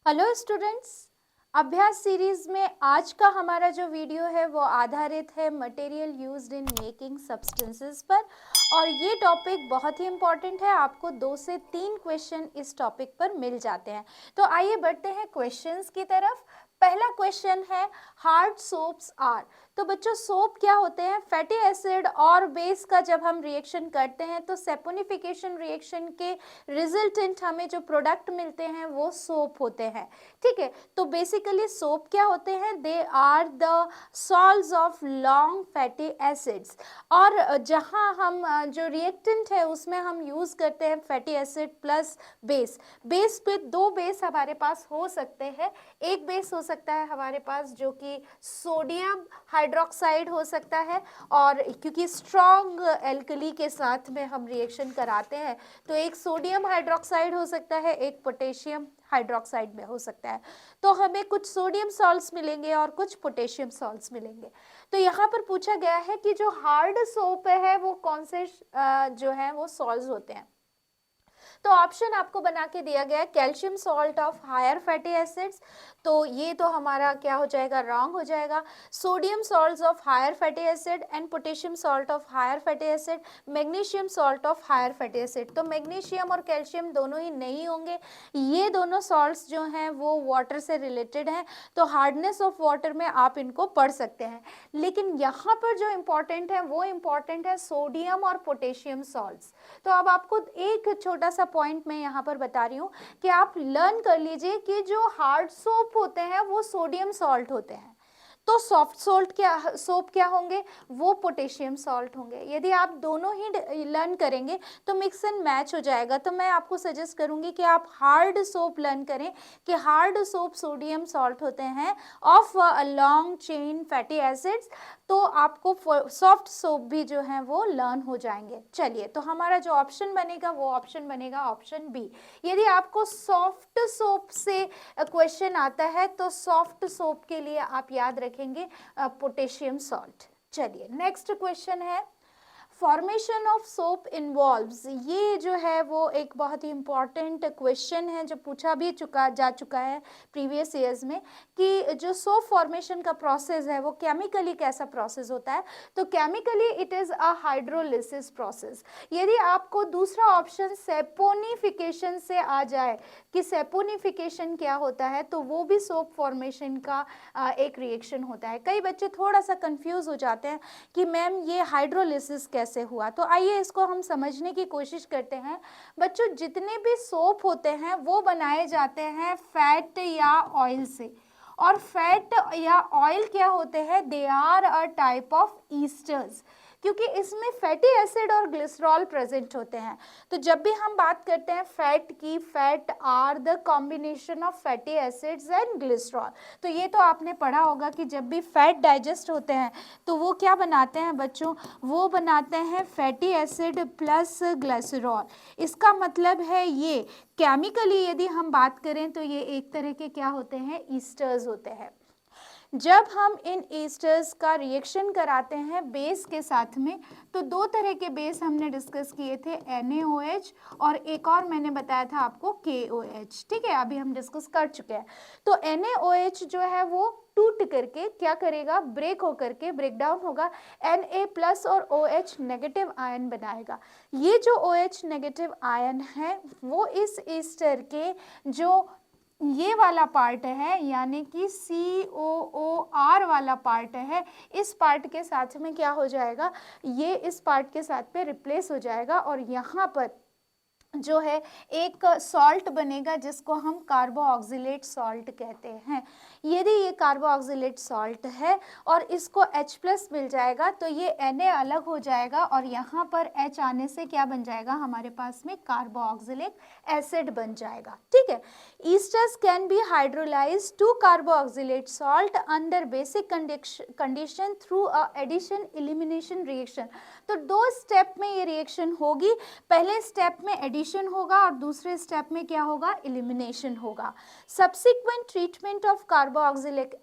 Hello students, अभ्यास series में आज का हमारा जो वीडियो है वो आधारित है material used in making substances पर। और ये टॉपिक बहुत ही इम्पॉर्टेंट है, आपको 2 से 3 क्वेश्चन इस टॉपिक पर मिल जाते हैं। तो आइए बढ़ते हैं क्वेश्चंस की तरफ। पहला क्वेश्चन है हार्ड सोप्स आर। तो बच्चों सोप क्या होते हैं? फैटी एसिड और बेस का जब हम रिएक्शन करते हैं तो सेपोनिफिकेशन रिएक्शन के रिजल्टेंट हमें जो प्रोडक्ट मिलते हैं वो सोप होते हैं। ठीक है, तो बेसिकली सोप क्या होते हैं? They are the salts of long fatty acids. और जहां हम जो रिएक्टेंट है उसमें हम यूज करते हैं fatty acid plus base. Base पे 2 बेस हमारे पास हो सकते हैं। एक बेस हो सकता है हमारे पास जो कि सोडियम हाइड्रोक्साइड हो सकता है, और क्योंकि स्ट्रॉन्ग एल्कली के साथ में हम रिएक्शन कराते हैं तो एक सोडियम हाइड्रोक्साइड हो सकता है, एक पोटेशियम हाइड्रोक्साइड में हो सकता है। तो हमें कुछ सोडियम सॉल्ट्स मिलेंगे और कुछ पोटेशियम सॉल्ट्स मिलेंगे। तो यहाँ पर पूछा गया है कि जो हार्ड सोप है वो कौन से जो है वो सॉल्ट्स होते हैं। तो ऑप्शन आपको बना के दिया गया है calcium salt of higher fatty acids, तो ये तो हमारा क्या हो जाएगा? रॉन्ग हो जाएगा। Sodium salts of higher fatty acid and potassium salt of higher fatty acid, magnesium salt of higher fatty acid. तो मैग्नीशियम और कैल्शियम दोनों ही नहीं होंगे। ये दोनों सॉल्ट्स जो हैं वो वाटर से रिलेटेड हैं, तो हार्डनेस ऑफ वाटर में आप इनको पढ़ सकते हैं। लेकिन यहाँ पर जो इम्पॉर्टेंट है वो इम्पॉर्टेंट है सोडियम और पोटेशियम सॉल्ट्स। तो अब आपको एक छोटा सा पॉइंट मैं यहाँ पर बता रही हूँ कि आप लर्न कर लीजिए कि जो हार्ड सोप होते हैं वो सोडियम सॉल्ट होते हैं, तो सॉफ्ट सोल्ट क्या सोप क्या होंगे? वो पोटेशियम सॉल्ट होंगे। यदि आप दोनों ही लर्न करेंगे तो मिक्स एंड मैच हो जाएगा। तो मैं आपको सजेस्ट करूंगी कि आप हार्ड सोप लर्न करें कि हार्ड सोप सोडियम सॉल्ट होते हैं of long chain fatty acids, तो आपको सॉफ्ट सोप भी जो है वो लर्न हो जाएंगे। चलिए, तो हमारा जो ऑप्शन बनेगा वो ऑप्शन बनेगा ऑप्शन बी। यदि आपको सॉफ्ट सोप से क्वेश्चन आता है तो सॉफ्ट सोप के लिए आप याद रखेंगे पोटेशियम सॉल्ट। चलिए, नेक्स्ट क्वेश्चन है फॉर्मेशन ऑफ सोप इन्वॉल्व्स। ये जो है वो एक बहुत ही इंपॉर्टेंट क्वेश्चन है जो पूछा भी जा चुका है प्रीवियस ईयर्स में, कि जो सोप फॉर्मेशन का प्रोसेस है वो केमिकली कैसा प्रोसेस होता है। तो chemically it is a hydrolysis process. यदि आपको दूसरा ऑप्शन सेपोनिफिकेशन से आ जाए कि सेपोनिफिकेशन क्या होता है, तो वो भी सोप फॉर्मेशन का एक रिएक्शन होता है। कई बच्चे थोड़ा सा कंफ्यूज हो जाते हैं कि मैम ये हाइड्रोलिसिस कैसे हुआ। तो आइए इसको हम समझने की कोशिश करते हैं। बच्चों, जितने भी सोप होते हैं वो बनाए जाते हैं फैट या ऑयल से, और फैट या ऑयल क्या होते हैं? They are a type of esters, क्योंकि इसमें फैटी एसिड और ग्लिसरॉल प्रेजेंट होते हैं। तो जब भी हम बात करते हैं फैट की, fat are the combination of fatty acids and glycerol. तो ये तो आपने पढ़ा होगा कि जब भी फैट डाइजेस्ट होते हैं तो वो क्या बनाते हैं बच्चों? वो बनाते हैं फैटी एसिड प्लस ग्लिसरॉल। इसका मतलब है ये केमिकली यदि हम बात करें तो ये एक तरह के क्या होते हैं? ईस्टर्स होते हैं। जब हम इन एस्टर्स का रिएक्शन कराते हैं बेस के साथ में, तो 2 तरह के बेस हमने डिस्कस किए थे, NaOH और एक और मैंने बताया था आपको KOH। ठीक है, अभी हम डिस्कस कर चुके हैं। तो NaOH जो है वो टूट करके क्या करेगा? ब्रेक होकर के ब्रेक डाउन होगा, Na प्लस और OH नेगेटिव आयन बनाएगा। ये जो OH नेगेटिव आयन है वो इस एस्टर के जो ये वाला पार्ट है यानी कि COOR वाला पार्ट है, इस पार्ट के साथ में क्या हो जाएगा? ये इस पार्ट के साथ पे रिप्लेस हो जाएगा, और यहाँ पर जो है एक सॉल्ट बनेगा जिसको हम कार्बोऑक्सिलेट सॉल्ट कहते हैं। यदि ये कार्बोऑक्सिलेट सॉल्ट है और इसको H प्लस मिल जाएगा तो ये Na अलग हो जाएगा, और यहाँ पर H आने से क्या बन जाएगा? हमारे पास में कार्बोऑक्सिलिक एसिड बन जाएगा। ठीक है, esters can be hydrolyse to carboxylate salt under basic condition through a addition elimination reaction. तो 2 स्टेप में ये रिएक्शन होगी। पहले स्टेप में एडिशन होगा और दूसरे स्टेप में क्या होगा? एलिमिनेशन होगा। Subsequent treatment of carboxylate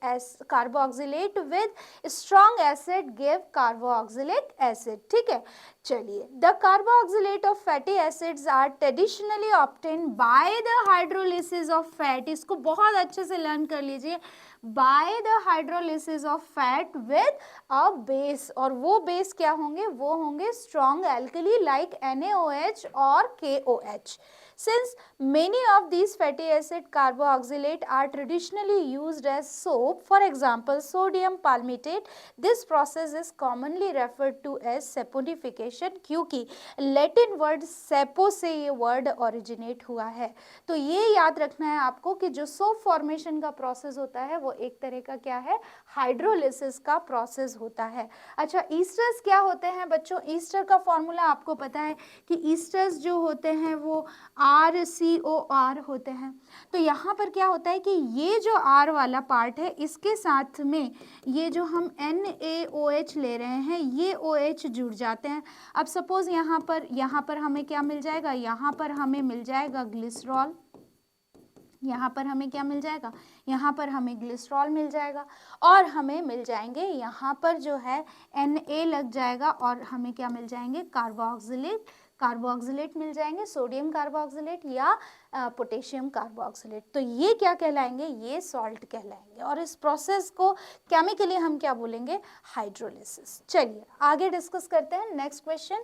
with strong acid give carboxylic acid. ठीक है, चलिए, the carboxylate of fatty acids are traditionally obtain by the hydrolysis of fat, इसको बहुत अच्छे से लर्न कर लीजिए, by the hydrolysis of fat with a base, और वो बेस क्या होंगे, वो होंगे स्ट्रॉन्ग एल्कली लाइक NaOH और KOH. Since many of these fatty acid carboxylate are traditionally used as soap, for example sodium palmitate, this process is commonly referred to as saponification, क्योंकि Latin word सेपो से ये word originate हुआ है. तो ये याद रखना है आपको कि जो सोप फॉर्मेशन का प्रोसेस होता है वो एक तरह का क्या है, हाइड्रोलिसिस का प्रोसेस होता है. अच्छा, ईस्टर्स क्या होते हैं बच्चों, ईस्टर का फॉर्मूला आपको पता है कि ईस्टर्स जो होते हैं वो RCOR होते हैं. तो यहाँ पर क्या होता है कि ये जो R वाला पार्ट है इसके साथ में ये जो हम NaOH ले रहे हैं ये OH जुड़ जाते हैं. अब सपोज यहाँ पर हमें क्या मिल जाएगा, यहाँ पर हमें मिल जाएगा ग्लिसरॉल, यहाँ पर हमें क्या मिल जाएगा, यहाँ पर हमें ग्लिसरॉल मिल जाएगा, और हमें मिल जाएंगे यहाँ पर जो है Na लग जाएगा, और हमें क्या मिल जाएंगे, कार्बोक्सिलेट मिल जाएंगे, सोडियम कार्बोक्सिलेट या पोटेशियम कार्बोक्सिलेट. तो ये क्या कहलाएंगे, ये सॉल्ट कहलाएंगे, और इस प्रोसेस को केमिकली हम क्या बोलेंगे, हाइड्रोलिसिस. चलिए आगे डिस्कस करते हैं. Next question,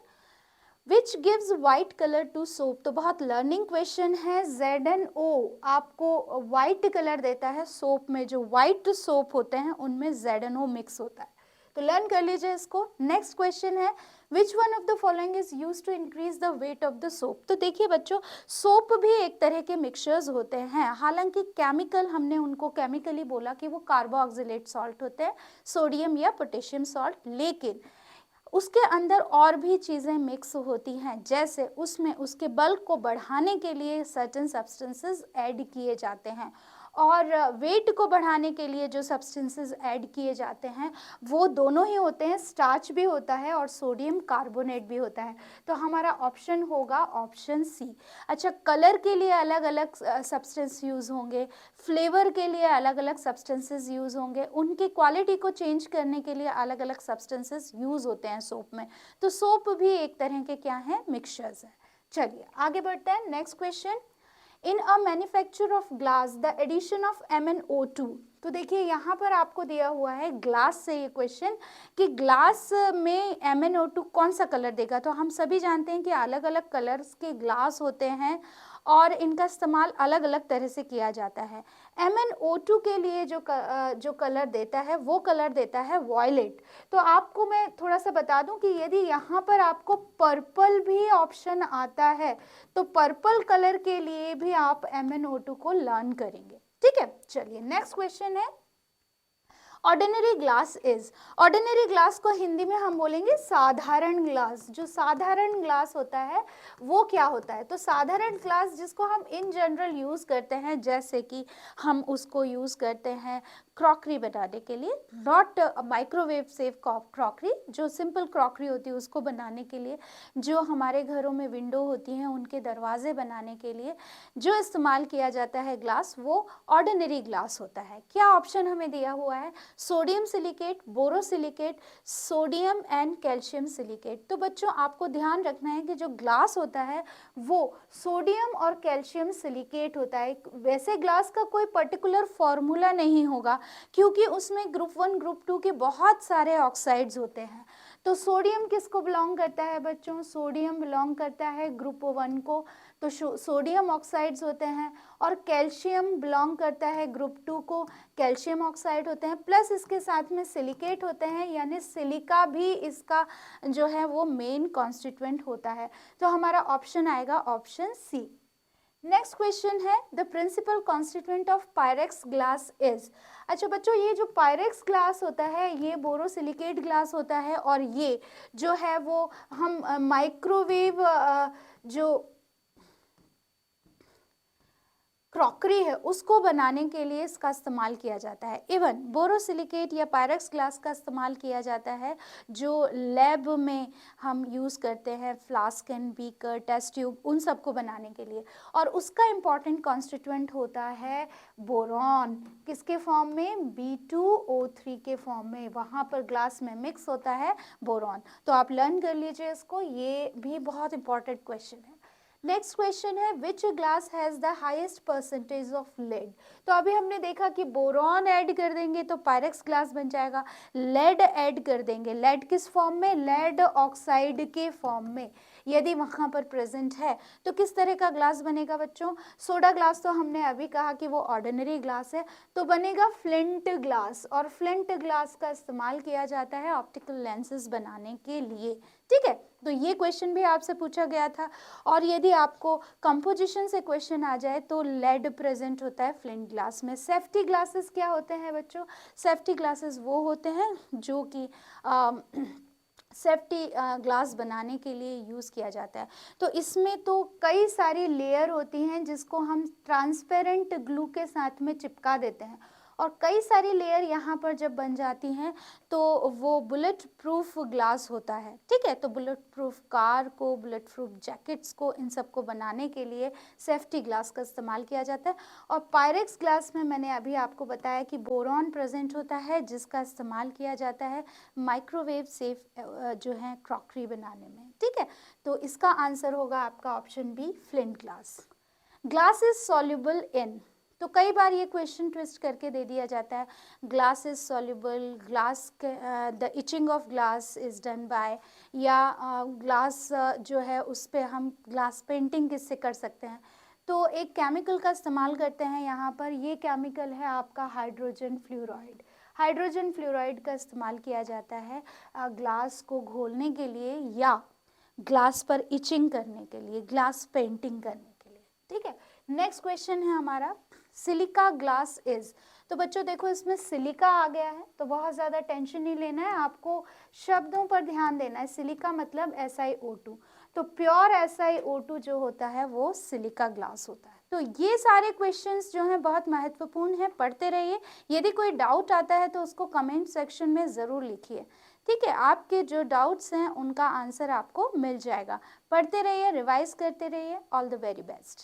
which gives white colour to soap. तो बहुत लर्निंग क्वेश्चन है. ZnO आपको वाइट कलर देता है सोप में, जो वाइट सोप होते हैं उनमें ZnO मिक्स होता है, तो लर्न कर लीजिए इसको. नेक्स्ट क्वेश्चन है, which one of the following is use to increase the weight of the soap. तो देखिए बच्चों, सोप भी एक तरह के मिक्सचर्स होते हैं, हालांकि केमिकल हमने उनको केमिकली बोला कि वो कार्बोक्सिलेट सॉल्ट होते हैं, सोडियम या पोटेशियम सॉल्ट, लेकिन उसके अंदर और भी चीज़ें मिक्स होती हैं, जैसे उसमें उसके बल्क को बढ़ाने के लिए सर्टेन सब्सटेंसेस ऐड किए जाते हैं, और वेट को बढ़ाने के लिए जो सब्सटेंसेस ऐड किए जाते हैं वो दोनों ही होते हैं, स्टार्च भी होता है और सोडियम कार्बोनेट भी होता है. तो हमारा ऑप्शन होगा ऑप्शन सी. अच्छा, कलर के लिए अलग अलग सब्सटेंस यूज़ होंगे, फ्लेवर के लिए अलग अलग सब्सटेंसेस यूज़ होंगे, उनकी क्वालिटी को चेंज करने के लिए अलग अलग सब्सटेंसेस यूज़ होते हैं सोप में. तो सोप भी एक तरह के क्या हैं, मिक्सचर्स हैं. चलिए आगे बढ़ते हैं. Next question, in a manufacture of glass the addition of MnO2. तो देखिए यहाँ पर आपको दिया हुआ है ग्लास से ये क्वेश्चन कि ग्लास में MnO2 कौन सा कलर देगा. तो हम सभी जानते हैं कि अलग अलग कलर्स के ग्लास होते हैं और इनका इस्तेमाल अलग अलग तरह से किया जाता है. MnO2 के लिए जो कलर देता है वो कलर देता है वॉयलेट. तो आपको मैं थोड़ा सा बता दूं कि यदि यहाँ पर आपको पर्पल भी ऑप्शन आता है तो पर्पल कलर के लिए भी आप MnO2 को लर्न करेंगे. ठीक है, चलिए नेक्स्ट क्वेश्चन है, ordinary glass is. Ordinary glass को हिंदी में हम बोलेंगे साधारण ग्लास. जो साधारण ग्लास होता है वो क्या होता है, तो साधारण ग्लास जिसको हम इन जनरल यूज़ करते हैं, जैसे कि हम उसको यूज़ करते हैं क्रॉकरी बनाने के लिए, नॉट माइक्रोवेव सेफ क्रॉकरी, जो सिंपल क्रॉकरी होती है उसको बनाने के लिए, जो हमारे घरों में विंडो होती हैं उनके दरवाजे बनाने के लिए जो इस्तेमाल किया जाता है ग्लास, वो ऑर्डिनरी ग्लास होता है. क्या ऑप्शन हमें दिया हुआ है, sodium silicate, borosilicate, sodium and calcium silicate. तो बच्चों आपको ध्यान रखना है कि जो ग्लास होता है वो सोडियम और कैल्शियम सिलिकेट होता है. वैसे ग्लास का कोई पर्टिकुलर फॉर्मूला नहीं होगा क्योंकि उसमें ग्रुप 1 ग्रुप 2 के बहुत सारे ऑक्साइड्स होते हैं. तो सोडियम किसको बिलोंग करता है बच्चों, सोडियम बिलोंग करता है ग्रुप 1 को, तो सोडियम ऑक्साइड्स होते हैं, और कैल्शियम बिलोंग करता है ग्रुप 2 को, कैल्शियम ऑक्साइड होते हैं, प्लस इसके साथ में सिलिकेट होते हैं, यानी सिलिका भी इसका जो है वो मेन कॉन्स्टिट्यूएंट होता है. तो हमारा ऑप्शन आएगा ऑप्शन सी. नेक्स्ट क्वेश्चन है, the principal constituent of Pyrex glass is. अच्छा बच्चों, ये जो पायरेक्स ग्लास होता है ये बोरोसिलिकेट ग्लास होता है, और ये जो है वो हम माइक्रोवेव जो क्रॉकरी है उसको बनाने के लिए इसका इस्तेमाल किया जाता है। इवन बोरोसिलिकेट या पायरेक्स ग्लास का इस्तेमाल किया जाता है जो लैब में हम यूज़ करते हैं, flask and beaker, test tube, उन सबको बनाने के लिए। और उसका इम्पॉर्टेंट कॉन्स्टिट्यूएंट होता है बोरॉन। किसके फॉर्म में? B2O3 के फॉर्म में, वहाँ पर ग्लास में मिक्स होता है बोरॉन। तो आप लर्न कर लीजिए इसको, ये भी बहुत इंपॉर्टेंट क्वेश्चन है। नेक्स्ट क्वेश्चन है which glass has the highest percentage of lead. तो अभी हमने देखा कि बोरॉन ऐड कर देंगे तो पायरेक्स ग्लास बन जाएगा, लेड ऐड कर देंगे, लेड किस फॉर्म में? लेड ऑक्साइड के फॉर्म में यदि वहाँ पर प्रेजेंट है तो किस तरह का ग्लास बनेगा बच्चों? सोडा ग्लास तो हमने अभी कहा कि वो ऑर्डिनरी ग्लास है, तो बनेगा फ्लिंट ग्लास। और फ्लिंट ग्लास का इस्तेमाल किया जाता है ऑप्टिकल लेंसेज बनाने के लिए। ठीक है, तो ये क्वेश्चन भी आपसे पूछा गया था। और यदि आपको कंपोजिशन से क्वेश्चन आ जाए तो लेड प्रेजेंट होता है फ्लिंट ग्लास में। सेफ्टी ग्लासेस क्या होते हैं बच्चों? सेफ्टी ग्लासेस वो होते हैं जो कि सेफ्टी ग्लास बनाने के लिए यूज़ किया जाता है। तो इसमें तो कई सारी लेयर होती हैं जिसको हम ट्रांसपेरेंट ग्लू के साथ में चिपका देते हैं, और कई सारी लेयर यहाँ पर जब बन जाती हैं तो वो बुलेट प्रूफ ग्लास होता है। ठीक है, तो बुलेट प्रूफ कार को, बुलेट प्रूफ जैकेट्स को, इन सब को बनाने के लिए सेफ्टी ग्लास का इस्तेमाल किया जाता है। और पायरेक्स ग्लास में मैंने अभी आपको बताया कि बोरॉन प्रेजेंट होता है जिसका इस्तेमाल किया जाता है माइक्रोवेव सेफ जो है क्रॉकरी बनाने में। ठीक है, तो इसका आंसर होगा आपका option B, flint glass. Glass is soluble in, तो कई बार ये क्वेश्चन ट्विस्ट करके दे दिया जाता है, glass is soluble, glass the etching of glass is done by, या ग्लास जो है उस पर हम ग्लास पेंटिंग किससे कर सकते हैं। तो एक केमिकल का इस्तेमाल करते हैं यहाँ पर, ये केमिकल है आपका हाइड्रोजन फ्लोराइड। हाइड्रोजन फ्लोराइड का इस्तेमाल किया जाता है ग्लास को घोलने के लिए या ग्लास पर इचिंग करने के लिए, ग्लास पेंटिंग करने के लिए। ठीक है, नेक्स्ट क्वेश्चन है हमारा, सिलिका ग्लास इज। तो बच्चों देखो इसमें सिलिका आ गया है तो बहुत ज़्यादा टेंशन नहीं लेना है, आपको शब्दों पर ध्यान देना है। सिलिका मतलब SiO2, तो प्योर SiO2 जो होता है वो सिलिका ग्लास होता है। तो ये सारे क्वेश्चंस जो हैं बहुत महत्वपूर्ण हैं, पढ़ते रहिए। यदि कोई डाउट आता है तो उसको कमेंट सेक्शन में ज़रूर लिखिए। ठीक है, आपके जो डाउट्स हैं उनका आंसर आपको मिल जाएगा। पढ़ते रहिए, रिवाइज करते रहिए। All the very best.